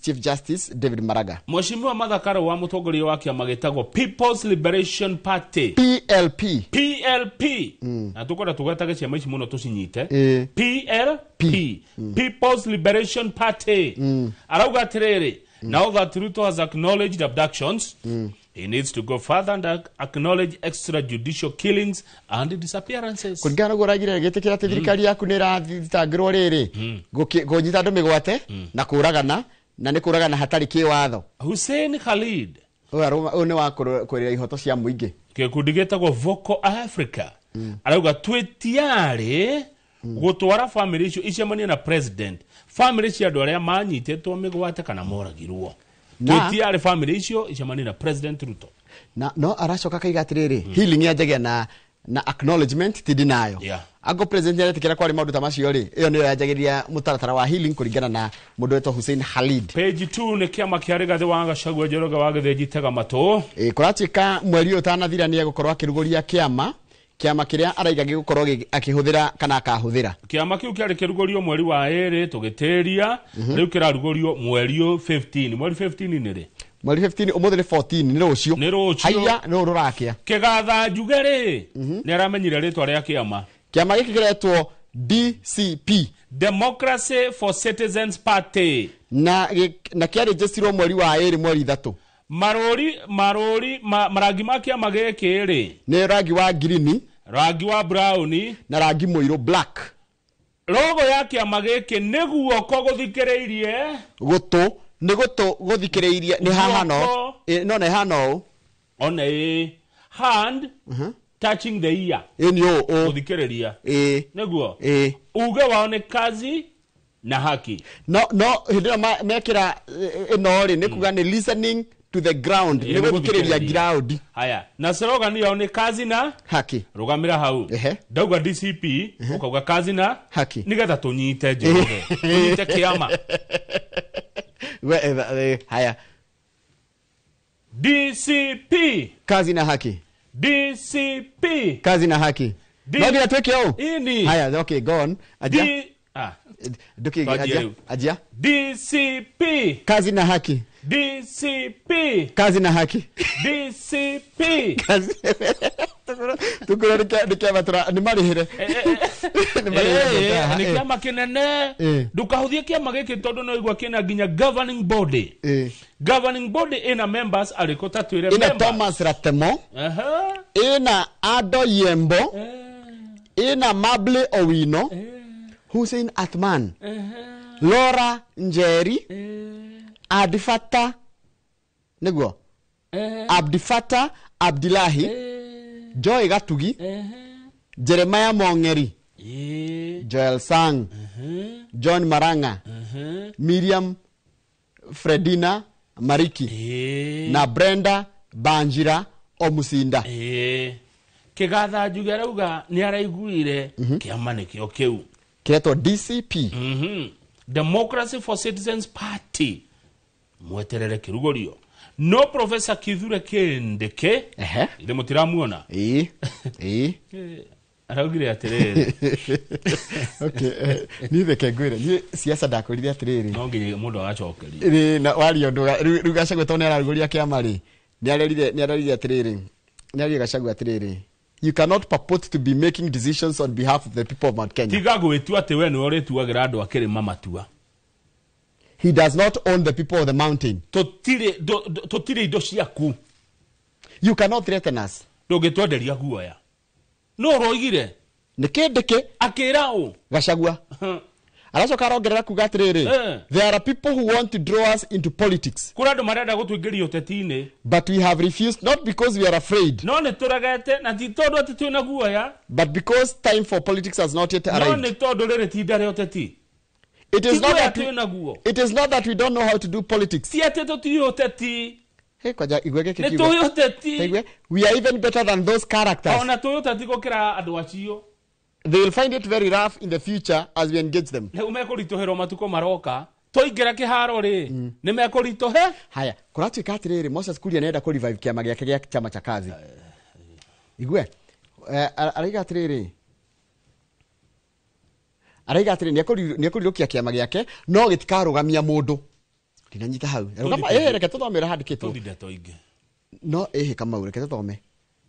S1: Chief Justice David Maraga.
S2: Mheshimiwa Martha Karua wa mutongoria wa kiama gitagwo People's Liberation Party PLP na tukwenda tugataga ciama ici muno tucinyite PLP People's Liberation Party arauga atiriri now that Ruto has acknowledged abductions he needs to go further and acknowledge extrajudicial killings and disappearances.
S1: Kulingana guragira gitikira ati thirikari yaku ni rathitangirwo riri gunyita andu migwate na kuragana na ni kuragana hatari kiwatho.
S2: Hussein Khalid
S1: ni wa kwirira ihoto cia muingi
S2: gikundi gitagwo Vocal Africa arauga twetiari gutwara family icemania na president family cia andu aria manyitetwo migwate kana moragirwo twetiari family icio icemania na president Ruto
S1: no aracoka kaiga atiriri healing yajagia na acknowledgement ti denial ago president yatikira kwari maundu tamacio ri iyo niyo yajagiria mutaratara wa healing kurigana na mundu wetu Hussein Khalid.
S2: Page 2 ni kiama kia Rigathi wa Gachagua Njoroge wa Githejitega matu
S1: kuratika mweri utanathira ni gukorwa kiruguria kiama kiria araiga gigukorwo akihuthira kana akahuthira
S2: kiama kiu kiari kirugurio mweri wa 2 tugitiria riu kirarugurio mweri 15 mweri 15 ni ri
S1: mweri 15 umuthi ni 14 ni rucio haya no rurakia
S2: kigatha njugeri ni aramenyire ritwa ria kiama
S1: giki kiretwo DCP
S2: Democracy for Citizens Party
S1: na kiari registrwo mweri wa 2 mweri 3
S2: marangi ma kiama giki ri
S1: ni rangi wa green
S2: rangi wa brown
S1: na rangi muiru black
S2: logo ya kiama giki niguo ko guthikireirie
S1: gutu nä gå tå gå thikä rä irie nä hahano no nä hano
S2: ona hand touching the ear
S1: nä
S2: gå thikä rä ria näguo uge wao nä kazi na haki
S1: no hä ndä ä mekä ra ä no rä nä kuga nä listening to the ground nä gå thikä rä ria ground
S2: haya na slogan yao nä kazi na
S1: haki
S2: rugamira hau ndauga DCP ukauga kazi na
S1: haki
S2: nigetha tunyite Njoroge tunyite kiama
S1: haya
S2: DCP
S1: kazi na haki
S2: DCP
S1: kazi na haki ndio tuweke au
S2: ini
S1: haya okay go on ajia ajia
S2: DCP
S1: kazi na haki
S2: DCP
S1: kazi na haki
S2: DCP
S1: kazi tukura nikia matura ni marihire
S2: ni kiama kinene ndukahuthie kiama giki tondu no igwa kina nginya governing body ina members ariko tatwire
S1: ina Thomas Ratemo ina Ado Yembo ina Mable Owino Hussein Athman Laura Njeri Adifata niguo Abdifata Abdillahi Joy Gatugi Jeremiah Mongeri Joel Sang John Maranga Miriam Fredina Mariki na Brenda Banjira Omusinda
S2: kigatha njugerauga ni araiguire kiama nikio kiu
S1: kiretwo DCP
S2: Democracy for Citizens Party mweterere kirugorio no Professor Kithure Kindiki ile mutiramuona araugire atiriri
S1: okay ni theke ngwire ni siasa ndakorire atiriri
S2: no nginya mundu agacokeria
S1: na wario ndu rugacagwe tone araruguria kiama ri ni ararire atiriri ni ararire gacagwe atiriri you cannot purport to be making decisions on behalf of the people of Mount Kenya
S2: tiga gwitua ati we ni urituagira andu akirima matua.
S1: He does not own the people of the mountain.
S2: Totire indo ciaku.
S1: You cannot threaten us.
S2: Ndungitwenderia guoya. No roigire.
S1: Nikindike
S2: akira u
S1: Gachagua. Aracoka arongerera kuga atiriri there are people who want to draw us into politics.
S2: Kura andu marenda gutwingiria uteti-ini.
S1: But we have refused, not because we are afraid.
S2: No ni turagete na ti tondu ati twina guoya.
S1: But because time for politics has not yet arrived.
S2: No ni tondu riri ti ndare uteti.
S1: It is not that we don't know how to do politics.
S2: Si ati tuti uteti.
S1: Hey, kwaja igweke
S2: kikiwa. Ni tuyo uteti.
S1: We are even better than those characters.
S2: Ona tuyo uteti gukira andu acio.
S1: They will find it very rough in the future as we engage them.
S2: Ne umekuritohero matuko maroka. Toigera kiharo ri. Ni mekuritohe.
S1: Haya, kuratuika atiriri Moses Kuria nenda ku revive kiama giake gia chama cha kazi. Igwe. Araiga atiriri. Araiga atiri ni kurirukia kiama giake no gitikarugamia mundu kinanyita hau reke tuthomera handikitwo no kama ureke tuthome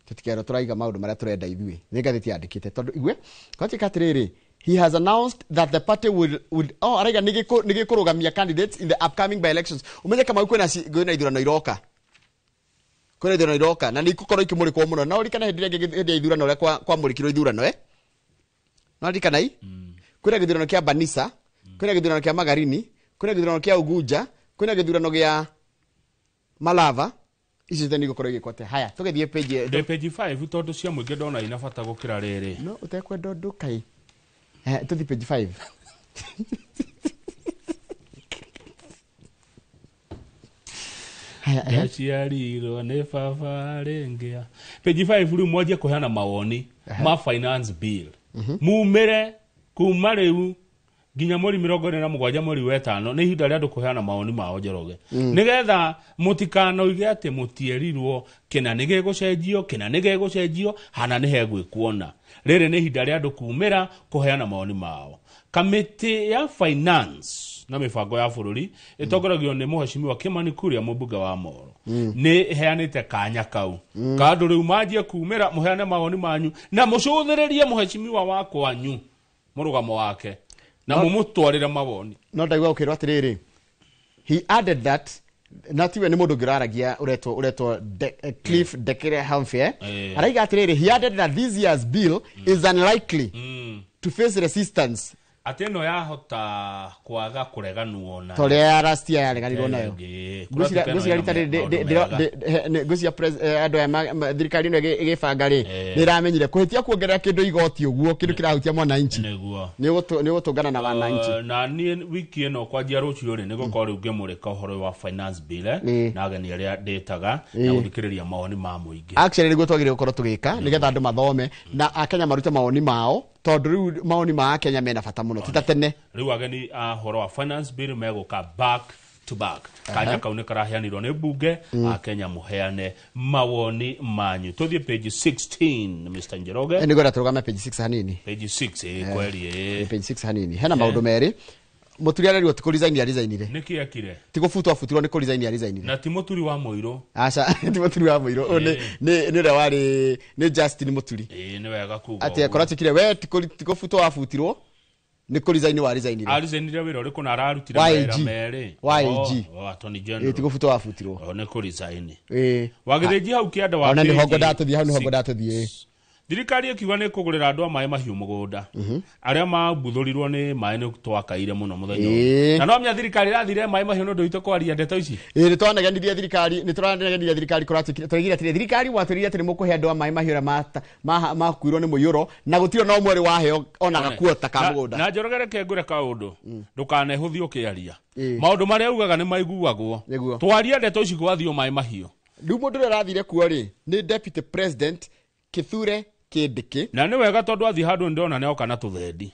S1: tutikero turaiga maundu maria turenda ithui ni ngathiti yandikite tondu igwe kwatika atiriri he has announced that the party would araiga nigikurugamia candidates in the upcoming by elections umenye kama kwina ithurano iroka na nikukorwo ikimurikwo muno na urikana hindi ithurano ria kwa murikiro ithurano no rikana kwina githurano kia Banisa, kwina githurano kia Magarini, kwina githurano kia Ugunja, kwina githurano gia Malava. Ici theni gukorwo igikwate. Haya, tugethie page
S2: 5 tondu cia mwingi ndona inabata gukira riri.
S1: No utekwenda ndukai. Tuthi page 5.
S2: Haya, ciarirwo ni baba rengia. Page 5 ru mwaje kuheana mawoni ma finance bill. Mumire kuma riu nginya mweri 27 mweri wa 5 ni ihinda ria andu kuheana maoni mao Njoroge nigetha mutikanoige ati mutierirwo kina nigigucenjio hana ni hegwikuona riri ni ihinda ria andu kumira kuheana maoni mao. Kamiti ya finance na mibango ya bururi itongoragio ni muheshimiwa Kimani Kuria mubunge wa Moro ni heanite kanya kau kandu riu manjie kumira muheane maoni manyu na mucuthiririe muheshimiwa wa kwanyu murugamo wake na mumutwarira mawoni
S1: no ndaigwa ukirwa atiriri he added that natiwe ni mundu ngiraragia uretwo Cliff Dekere Humphrey araiga atiriri he added that this year's bill is unlikely to face resistance
S2: ateno yahota kwaga kureganwo ona
S1: tore ya last year yareganirwo nayo gucia ritari gucia ando ya thirikari no igibanga ri niramenyire kuhitia kuongerera kindu igoti uguo kindu kirahutia mwananchi ni gutungana na wananchi
S2: na ni wiki eno kwanjia rucio ri nigukorwo ngimurika uhoro wa finance bill na ageni aria ndetaga na guthikiriria mawoni ma muingi
S1: actually niguo twagire gukorwo tugika nigetha andu mathome na akenya marute mawoni mao tondu riu mawoni ma akenya mena bata muno tita tene
S2: riu ageni uhoro wa finance bill meguka back to back kanya kaune karahianirwo ni bunge akenya muheane mawoni manyu tuthie page 16 Mr. Njoroge
S1: nigora turugame page 6 hanini
S2: page 6 kweli
S1: page 6 hanini hena maundu meri muturi arerio tiko design ya designire
S2: niki yakire
S1: tiko futu afutirwo niko design ya designire
S2: na timoturi wa moiro
S1: acha timoturi wa moiro ni wari ni Justin muturi
S2: ni wega kuga
S1: ati akora tikire we tiko futu afutirwo niko design wa designire
S2: designire wira uri kuna ararutira wira mere
S1: YG
S2: attorney general
S1: tiko futu afutirwo
S2: niko design wagireji hau kianda wa
S1: ona ni hongo datuthie hau ni hongo datuthie
S2: thirikari ikiuga ni kugurira andu a maĩ mahiũ mũgũnda aria mabuthurirwo ni maĩ ni twakaire muno muthenya na no mnya thirikari irathire maĩ mahiũ no ndoite kwaria ndeto ici
S1: ni twanegenirie thirikari ni twanegenirie thirikari kuratikire twagira atire thirikari waturirie atire mukuhe andu a maĩ mahiũ ra makuirwo ni mũiyũro na gutiro no mweri waheo ona gakuota ka mũgũnda
S2: na njorogere kengure ka undu ndukanehuthio kiaria maundu maria ugaga ni maiguagwo twaria ndeto ici gwathio maĩ mahiũ
S1: riu mundu arathire kuo ri ni deputy president Kithure Kindiki
S2: na ni wega tondu athi handu ndona ne okana tuthendi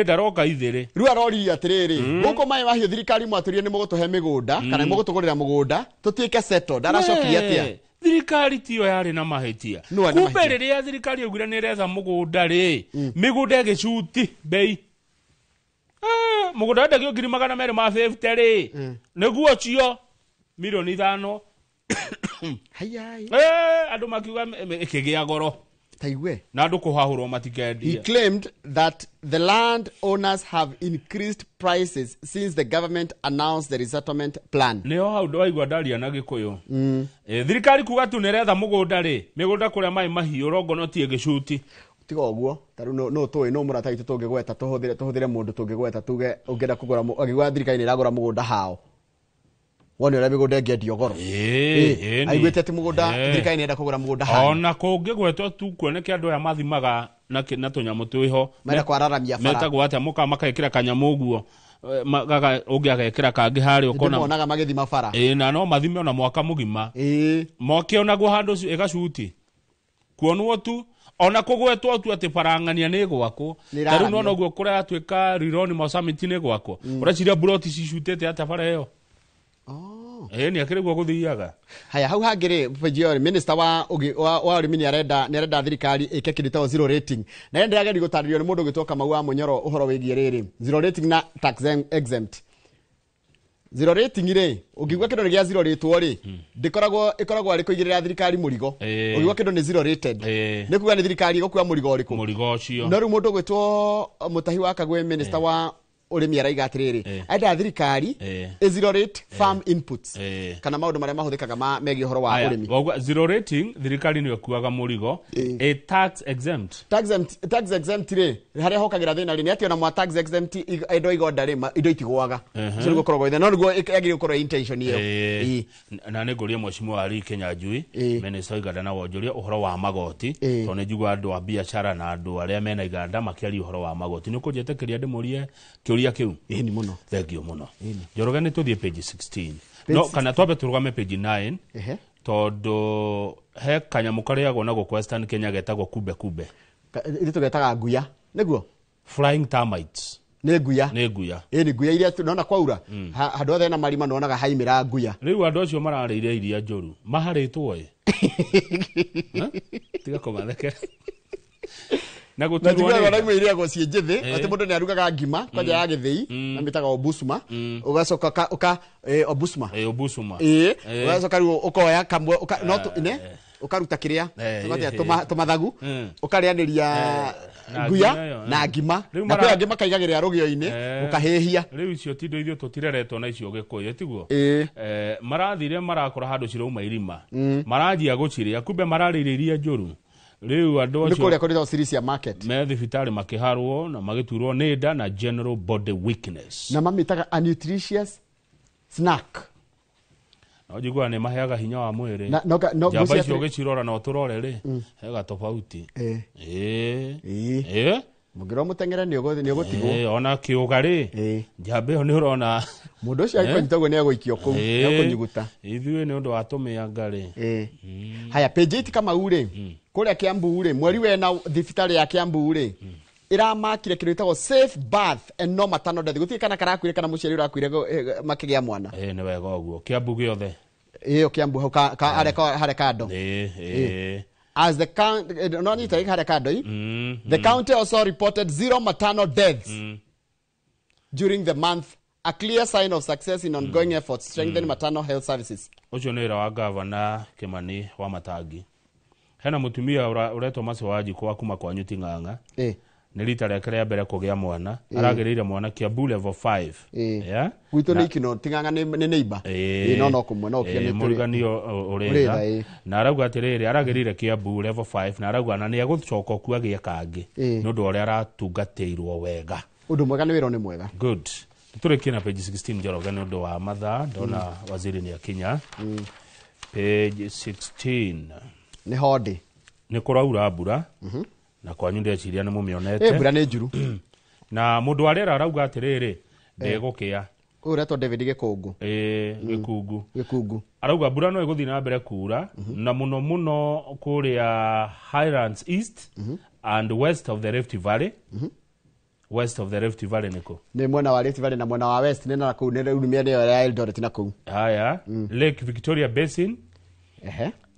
S2: ndaroka ithire
S1: riu arori atiriri guko maĩ mahiũ thirikari mwaturie ni mugutuhe migunda kana mugutugurira mugunda tutike settled aracokirie atia
S2: thirikari tiyo yari na mahitia kumbe riria thirikari augire ni retha mugunda ri migunda gicuti bei mugunda ndagio 250 ri niguo cio milioni 5
S1: hayai
S2: andu makiuga ikigia goro
S1: taigwe
S2: na andu kuhahurwo matikendi
S1: he claimed that the land owners have increased prices since the government announced the resettlement plan
S2: neo hau ndaigwa ndaria na gikuyu thirikari kuga tu neretha mugunda ri migunda kuria mai mahiũ rongo no tie gicuti
S1: tiga uguo taru no toy no murata itu tungigweta tuhudire mundu tungigweta tuge ungenda kugura agigwa thirikari ni iragura mugunda hao wone ura migunda engendio goro aigwete ati mugunda thirikari ni enda kugura mugunda hao
S2: ona kungigwetwo tu kuoneke andu aya mathimaga na tunyamu twiho
S1: mera kwararamia bara
S2: metagwo atia muka makekira kanyamu guo gaga ungagekira kangi hari ukona
S1: monaga magithima bara
S2: na no mathime ona mwaka mugima moke onaguo handu igacuti kuonwo tu ona kugwetwo tu ati parangania ni gwako taru no noguo kuria atwika rironi mo summit ni gwako uraciria broti cicutete ata bara iyo ni akirigwo guthiaga
S1: haya hau hangire pejio minister wa urimi ni arenda thirikari ike kidito zero rating na ende ageni gutaririo ni mundu gitoka mau wa munyoro uhoro wigie riri zero rating na tax exempt zero rating ri ugigwa kindo ni gia zero rate ri ikoragwo ari kuigirira thirikari murigo ugigwa kindo ni zero rated ni kuga ni thirikari igokua murigo riku
S2: murigo cio
S1: no ru mundu gwitwo mutahi wa kagwe minister wa urimi araiga atiriri aida thirikari zero rate farm inputs kana maundu maria mahuthikaga megi horo wa urimi
S2: zero rating thirikari ni okuaga murigo tax exempt
S1: ri haria hokagira thina ri ni ati ona mwa tax exempt indo igonda ri indo itigwaga cyo go korogwo no rugo yagire gukoro intention iyo
S2: na ne gorie mweshimwe ari Kenya Njui minister iganda na wonjoria uhoro wa magoti to ne jigwa andu a biashara na andu aria mena iganda makiari uhoro wa magoti ni kujetekeria ndimurie kiuria kiu
S1: ni muno
S2: thegio muno Njoroge ni tuthie page 16 no kana twabe turugame page 9 todo he kanyamu kariagwo na go Western Kenya getagwo kube
S1: ili tugetaga nguya niguo
S2: flying termites
S1: ni nguya
S2: ni
S1: nguya iria tunaona kwaura handu othe na marima nonaga haimira nguya
S2: riu andu acio mararĩire iria njoru maharitwo tiga komatheke
S1: na gutuwa wala imwe go cienjithi ati mundu ni arugaga ngima kwaja ya githii na mitaga obusuma ugacoka obusuma ugacoka ru ukoya kamwe not ine ukaruta kiria tugatia tumathagu ukarianiria nguya na ngima na kwa ngima kaigagiria rugio-ini ukahehia
S2: riu icio tindo ithio tutireretwo na icio gikuyu tiguo marathire marakora handu cirauma irima marajia guciria kumbe maraririria njuru riu andu
S1: Nĩ kũrĩa kũrĩ Sirisia market.
S2: me thibitari makiharwo na magiturwo nĩ nda na general body weakness.
S1: Na mamitaga a nutritious snack.
S2: No jigwa nĩ maheaga hinya wa mwĩrĩ.
S1: No
S2: jamba icio gĩcirora no tũrore rĩ hega tofauti.
S1: Mũngĩrwo mũteng'ere nĩ ũgũtigwo.
S2: Ona kĩũga rĩ jamba ĩyo nĩ ũrona
S1: mũndũ ũcio agĩkonyitagwo nĩ egũikio kũu ekũnyuguta.
S2: Ithuĩ nĩ ũndũ wa tũmĩanga rĩ.
S1: Haya page 8 Kamau rĩ kũrĩa Kiambu rĩ mweri wena thibitarĩ ya Kiambu rĩ iramakire kĩndũ gĩtagwo safe birth and no maternal death. Gũtirĩ kana karakuire kana mũciari ũrakuire makĩgĩa mwana.
S2: Nĩ wega ũguo Kiambu gĩothe.
S1: Kiambu hau harĩ kando. As the county, the county also reported 0 maternal deaths during the month, a clear sign of success in ongoing efforts strengthening maternal health services.
S2: Ucio nĩ wa governor Kimani wa Matangi. Hena mutumia uretwo Macewaji kwa kuma kwa Nyuti Ng'ang'a. Nĩ rita rĩake rĩa mbere kũgĩa mwana. Aragĩrĩire mwana Kiambu level 5.
S1: Gwitũ nĩ ikino Ting'ang'a nĩ neighbor. No kumwe no kĩo nĩ
S2: Morgan ũrĩtha. Na arauga atĩrĩrĩ aragĩrĩire Kiambu level 5 na arauga na nĩ egũcoka kuo agĩe kangĩ. Nĩ ũndũ ũrĩa aratungatĩirwo wega.
S1: Ũndũ mwega nĩ wĩra nĩ mwega.
S2: Good. Tũrĩkie na page 16 Njoroge nĩ ũndũ wa mathaa ndona waziri nĩ akinya. Page 16
S1: nĩ hodi.
S2: Nĩ kũraura mbura. Na kwanyu ndeciria nĩ mũmĩonete.
S1: Mbura nĩ njuru.
S2: Na mũndũ wa rĩera arauga atĩrĩrĩ ndegũkĩa.
S1: Ũretwo David Gĩkũngũ. Gĩkungu.
S2: Arauga mbura no ĩgũthiĩ na mbere kuura na mũno kũrĩa Highlands East and west of the Rift Valley. West of the Rift Valley nĩkũ?
S1: Nĩ mwena wa Rift Valley na mwena wa West nĩ na kũu nĩ rĩu mĩena ya Eldoret na kũu.
S2: Haya, Lake Victoria Basin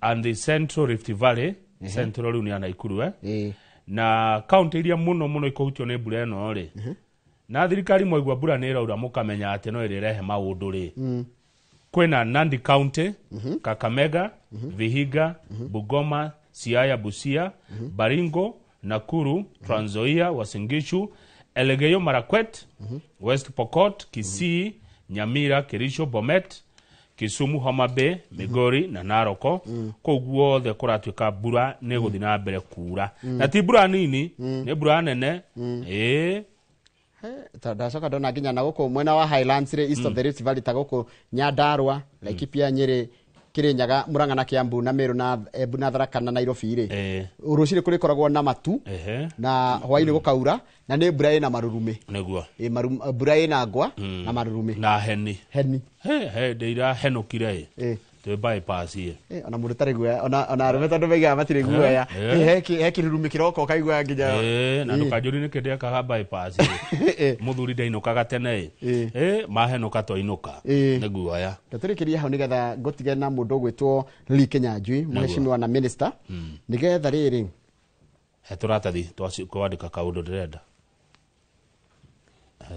S2: and the Central Rift Valley. Central rĩu nĩ Naikuru na county iria mũno ikũhutio nĩ mbura ĩno rĩ. Na thirikari mwaigua mbura nĩ ĩraura mũkamenya atĩ no ĩrĩrehe maũndũ rĩ. Kwĩna Nandi County, Kakamega, Vihiga, Bungoma, Siaya, Busia, Baringo, Nakuru, Trans Nzoia, Uasin Gishu, Elgeyo Marakwet, West Pokot, Kisii, Nyamira, Kericho, Bomet, Kisumu, Homa Bay, Migori na Naroko. Koguo the kũratuĩka mbura nĩ gũthiĩ na mbere kuura. Na ti mbura nini, nĩ mbura nene.
S1: Ndacoka ndona nginya na gũkũ mwena wa Highlands east of the Rift Valley ta gũkũ Nyandarua, Laikipia, Nyeri, Kirinyaga, Murang'a na Kiambu na Meru na Embu na Tharaka na Nairobi rĩ. Rũciinĩ kũrĩkoragwo na matu na hwaĩ-inĩ gũkaura na nĩ mbura ĩna marurume.
S2: Nĩguo.
S1: Mbura ĩna ngwa na marurume.
S2: Na heni. Ndeira henũkire twĩ bypass ye.
S1: Ona mũndũ tarĩ guoya ona arũme tondũ maigaga matirĩ guoya. He kĩrurume kĩroka ũkaigua nginya.
S2: Na ndũkanjũri nĩ kĩndĩ ekaga bypass ye. Mũthuri ndainũkaga tene. Mahenũka twainũka. Nĩ guoya.
S1: Tũrĩkĩria hau nĩgetha ngũtige na mũndũ ũgwĩtwo Lee Kinyanjui mheshimiwa na minister. Nĩgetha rĩrĩ.
S2: He tũratathi twandĩka kaũndũ ndĩrenda.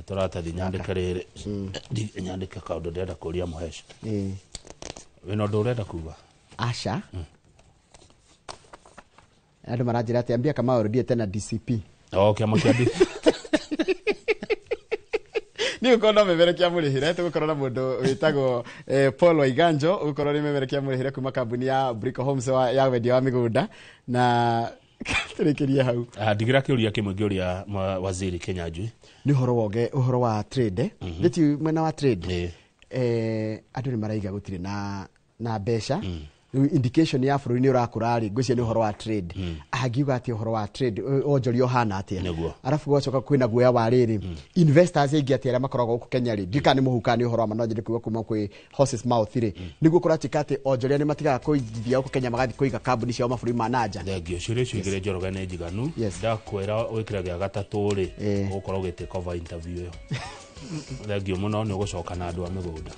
S2: Tũratathi nyandĩke rĩrĩ. Nyandĩke kaũndũ ndĩrenda kũria mũheci. Wĩna ũndũ ũrenda kuga?
S1: Aca. Andũ maranjĩra atĩ ambia kama ũrudie tena DCP.
S2: Kĩama kĩa
S1: Nĩ ũkorwo no memerekia mũrĩhĩre tũgũkorwo na mũndũ wĩtagwo Paul Waiganjo ũgũkorwo nĩ memerekia mũrĩhĩre kuma kambuni ya Brico Homes ya wendia wa mĩgũnda na tũrĩkĩrie hau.
S2: Ndigira kĩũria kĩmwe ngĩũria waziri Kinyanjui.
S1: Nĩ ũhoro wa trade. Nĩti mwena wa trade. Andũ nĩ maraiga gũtirĩ na mbeca. Indication ya bũrũri nĩ ũrakũra rĩ ngwĩciria nĩ ũhoro wa trade. Angiuga atĩ ũhoro wa trade onjoria ũhana atĩa. Arabu gwacoka kwĩna guoya wa rĩrĩ investors aingĩ atĩ arĩa makoragwo gũkũ Kenya rĩ ndika nĩ mũhuka nĩ ũhoro wa manojeri kuga kuma kwĩ horses mouth rĩ nĩguo kũratika atĩ onjoria nĩ matigaga kũigithia gũkũ Kenya magathiĩ kũiga kambuni ciao mabũrũri ma nanja.
S2: Thengio ciũria icio igĩrĩ Njoroge nĩ njiganu. Ndakwĩra wĩkĩra gĩa gatatũ rĩ ũgũkorwo ũgĩtake over interview ĩyo. Thengio mũno nĩ ũgũcoka na andũ a mĩgũnda.